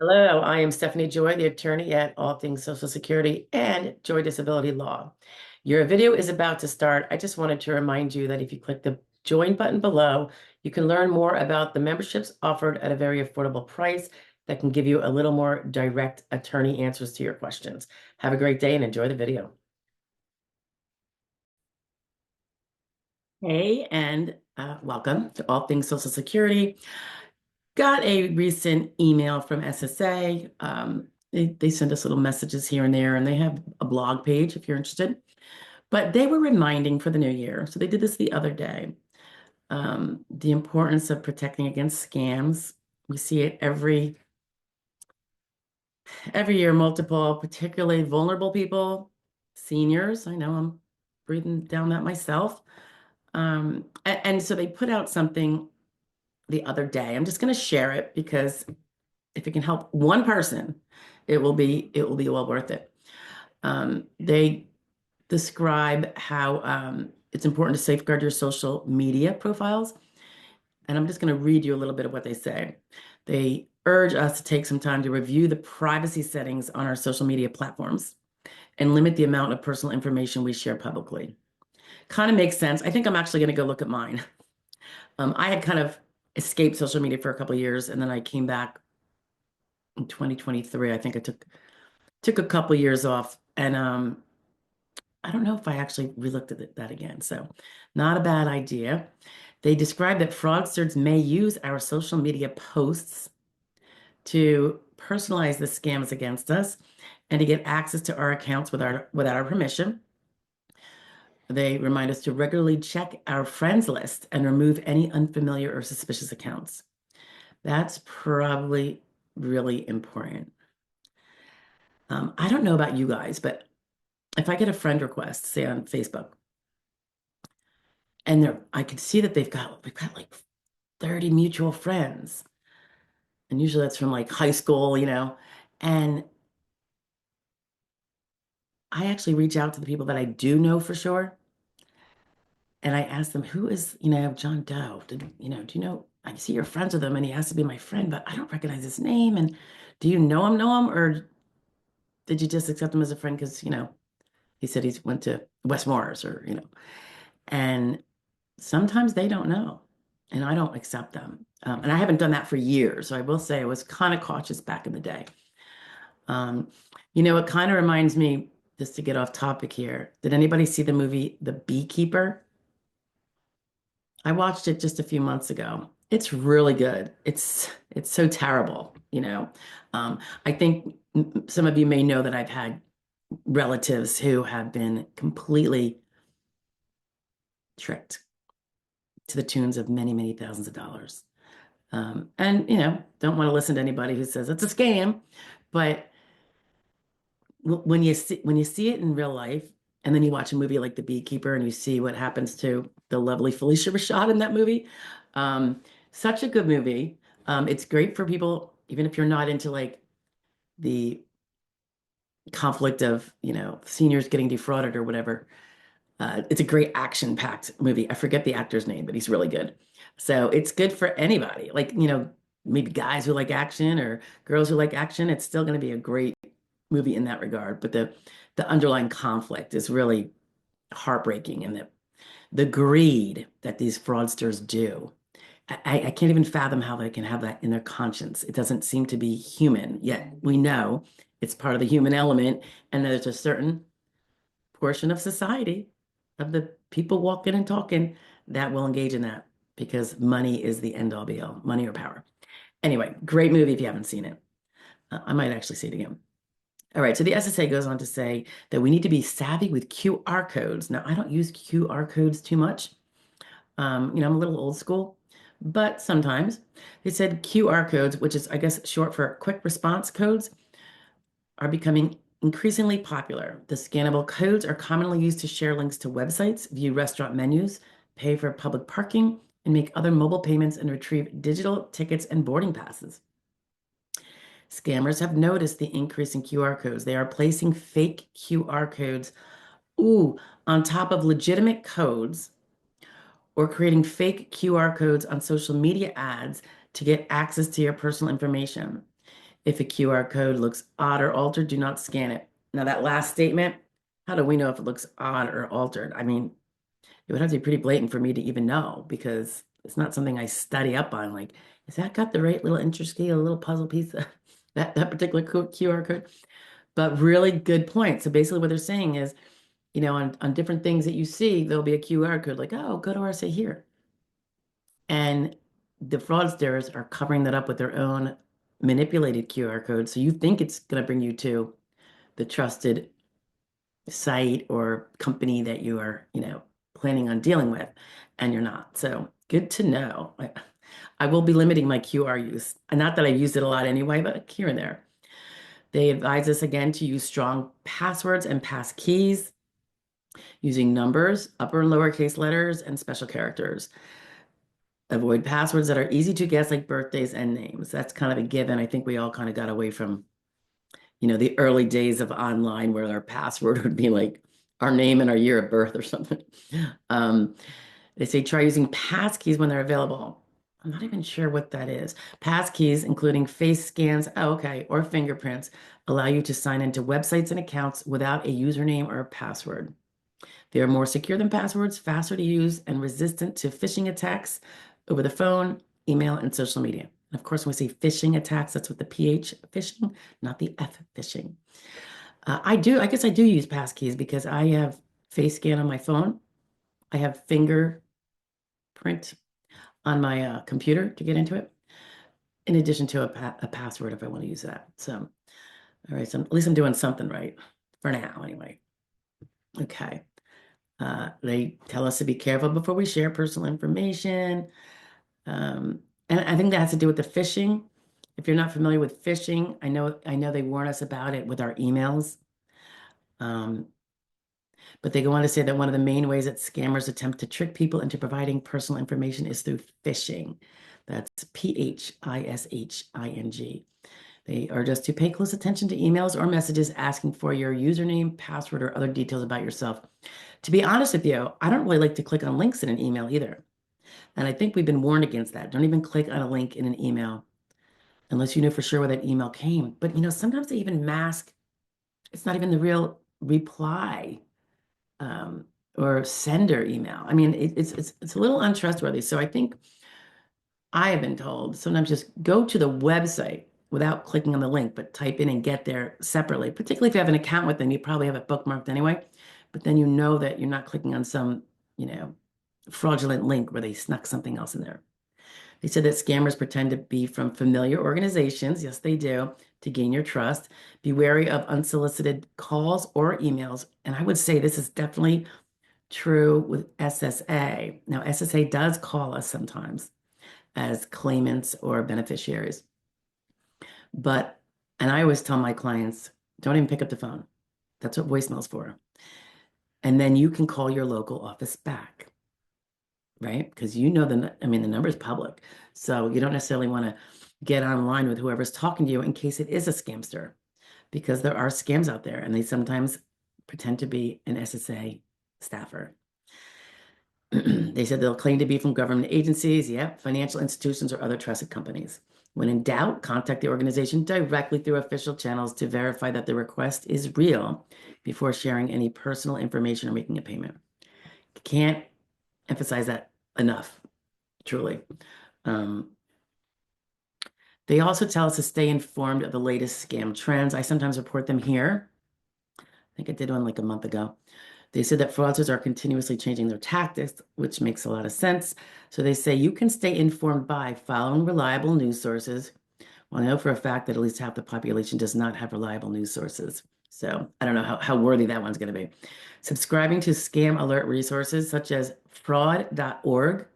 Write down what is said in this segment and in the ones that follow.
Hello, I am Stephanie Joy, the attorney at All Things Social Security and Joy Disability Law. Your video is about to start. I just wanted to remind you that if you click the join button below, you can learn more about the memberships offered at a very affordable price that can give you a little more direct attorney answers to your questions. Have a great day and enjoy the video. Hey, and welcome to All Things Social Security. Got a recent email from SSA. They send us little messages here and there, and they have a blog page if you're interested. But they were reminding for the new year, so they did this the other day, the importance of protecting against scams. We see it every year, multiple, particularly vulnerable people, seniors. I know I'm breathing down that myself. And so they put out something the other day. I'm just going to share it because if it can help one person, it will be well worth it. They describe how it's important to safeguard your social media profiles. And I'm just going to read you a little bit of what they say. They urge us to take some time to review the privacy settings on our social media platforms and limit the amount of personal information we share publicly. Kind of makes sense. I think I'm actually going to go look at mine. I had kind of escaped social media for a couple of years, and then I came back in 2023. I think I took a couple of years off, and I don't know if I actually relooked at that again. So, not a bad idea. They describe that fraudsters may use our social media posts to personalize the scams against us and to get access to our accounts without our permission. They remind us to regularly check our friends list and remove any unfamiliar or suspicious accounts. That's probably really important. I don't know about you guys, but if I get a friend request, say on Facebook, and I can see that we've got like 30 mutual friends, and usually that's from like high school, and I actually reach out to the people that I do know for sure, and I ask them, who is, John Doe? Do you know? I see you're friends with him, and he has to be my friend, but I don't recognize his name. And do you know him, or did you just accept him as a friend because, he said he's went to West Morris or. And sometimes they don't know, and I don't accept them. And I haven't done that for years. So I will say I was kind of cautious back in the day. Um, it kind of reminds me, just to get off topic here, did anybody see the movie The Beekeeper? I watched it just a few months ago. It's really good. It's so terrible. I think some of you may know that I've had relatives who have been completely tricked to the tunes of many, many thousands of dollars. And don't want to listen to anybody who says it's a scam, but when you see it in real life, and then you watch a movie like The Beekeeper and you see what happens to the lovely Felicia Rashad in that movie, um, such a good movie. It's great for people, even if you're not into like the conflict of seniors getting defrauded or whatever. It's a great action-packed movie. I forget the actor's name, but he's really good. So it's good for anybody. Like, maybe guys who like action or girls who like action. It's still going to be a great movie in that regard. But the underlying conflict is really heartbreaking, and the greed that these fraudsters do. I can't even fathom how they can have that in their conscience. It doesn't seem to be human, yet we know it's part of the human element, and there's a certain portion of society, of the people walking and talking, that will engage in that because money is the end all be all, money or power. Anyway, great movie if you haven't seen it. I might actually see it again. All right, so the SSA goes on to say that we need to be savvy with QR codes. Now, I don't use QR codes too much. I'm a little old school, but sometimes they said QR codes, which is, I guess, short for quick response codes, are becoming increasingly popular. The scannable codes are commonly used to share links to websites, view restaurant menus, pay for public parking, and make other mobile payments and retrieve digital tickets and boarding passes. Scammers have noticed the increase in QR codes. They are placing fake QR codes, on top of legitimate codes, or creating fake QR codes on social media ads to get access to your personal information. If a QR code looks odd or altered, do not scan it. Now, that last statement, how do we know if it looks odd or altered? I mean, it would have to be pretty blatant for me to even know because it's not something I study up on. Like, has that got the right little interest key, a little puzzle piece, that particular QR code? But really good point. So basically, what they're saying is, on different things that you see, there'll be a QR code like, oh, go to RSA here. And the fraudsters are covering that up with their own manipulated QR code. So you think it's going to bring you to the trusted site or company that you are, planning on dealing with, and you're not. So good to know. I will be limiting my QR use. Not that I use it a lot anyway, but here and there. They advise us again to use strong passwords and pass keys using numbers, upper and lowercase letters, and special characters. Avoid passwords that are easy to guess, like birthdays and names. That's kind of a given. I think we all kind of got away from, the early days of online where our password would be like our name and our year of birth or something. Um, they say try using passkeys when they're available. I'm not even sure what that is. Passkeys, including face scans, oh, okay, or fingerprints, allow you to sign into websites and accounts without a username or a password. They are more secure than passwords, faster to use, and resistant to phishing attacks over the phone, email, and social media. And of course, when we say phishing attacks, that's with the PH phishing, not the F phishing. I guess I do use passkeys because I have face scan on my phone. I have fingerprint on my computer to get into it, in addition to a password if I want to use that. So, all right, so at least I'm doing something right for now, anyway. Okay. They tell us to be careful before we share personal information. Um, and I think that has to do with the phishing. If you're not familiar with phishing, I know they warn us about it with our emails. Um, but they go on to say that one of the main ways that scammers attempt to trick people into providing personal information is through phishing. That's phishing. They urge us to pay close attention to emails or messages asking for your username, password, or other details about yourself. To be honest with you, I don't really like to click on links in an email either. And I think we've been warned against that. Don't even click on a link in an email unless you know for sure where that email came. But sometimes they even mask, it's not even the real reply um, or sender email. I mean, it's a little untrustworthy. So I think I have been told sometimes just go to the website without clicking on the link, but type in and get there separately. Particularly if you have an account with them, you probably have it bookmarked anyway. But then you know that you're not clicking on some, fraudulent link where they snuck something else in there. They said that scammers pretend to be from familiar organizations. Yes, they do, to gain your trust. Be wary of unsolicited calls or emails. And I would say this is definitely true with SSA. Now, SSA does call us sometimes as claimants or beneficiaries. And I always tell my clients, don't even pick up the phone. That's what voicemail's for. And then you can call your local office back, right? Because the number is public. So you don't necessarily want to get online with whoever's talking to you in case it is a scamster, because there are scams out there and they sometimes pretend to be an SSA staffer. They said they'll claim to be from government agencies, financial institutions, or other trusted companies. When in doubt, contact the organization directly through official channels to verify that the request is real before sharing any personal information or making a payment. Can't emphasize that enough, truly. They also tell us to stay informed of the latest scam trends. I sometimes report them here. I think I did one like a month ago. They said that fraudsters are continuously changing their tactics, which makes a lot of sense. So they say you can stay informed by following reliable news sources. Well, I know for a fact that at least half the population does not have reliable news sources. So I don't know how worthy that one's going to be. Subscribing to scam alert resources such as fraud.org,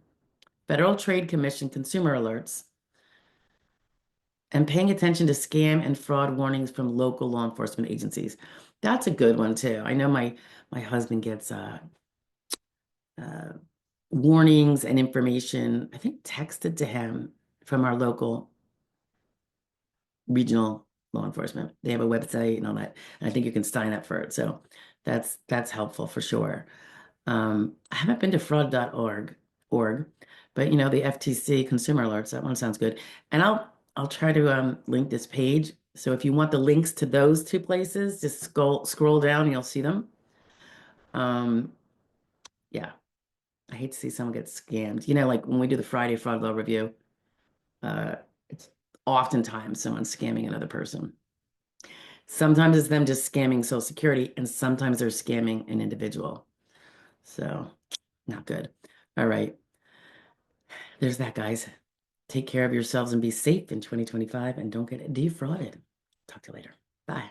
Federal Trade Commission consumer alerts, and paying attention to scam and fraud warnings from local law enforcement agencies. That's a good one too. I know my husband gets uh, warnings and information, I think texted to him from our local regional law enforcement. They have a website and all that. And I think you can sign up for it. So that's helpful for sure. I haven't been to fraud.org, but the FTC consumer alerts, that one sounds good. And I'll try to link this page. So if you want the links to those two places, just scroll down and you'll see them. Um, yeah, I hate to see someone get scammed. You know, like when we do the Friday fraud law review, it's oftentimes someone scamming another person. Sometimes it's them just scamming Social Security, and sometimes they're scamming an individual. So, not good. All right. There's that, guys. Take care of yourselves and be safe in 2025 and don't get defrauded. Talk to you later. Bye.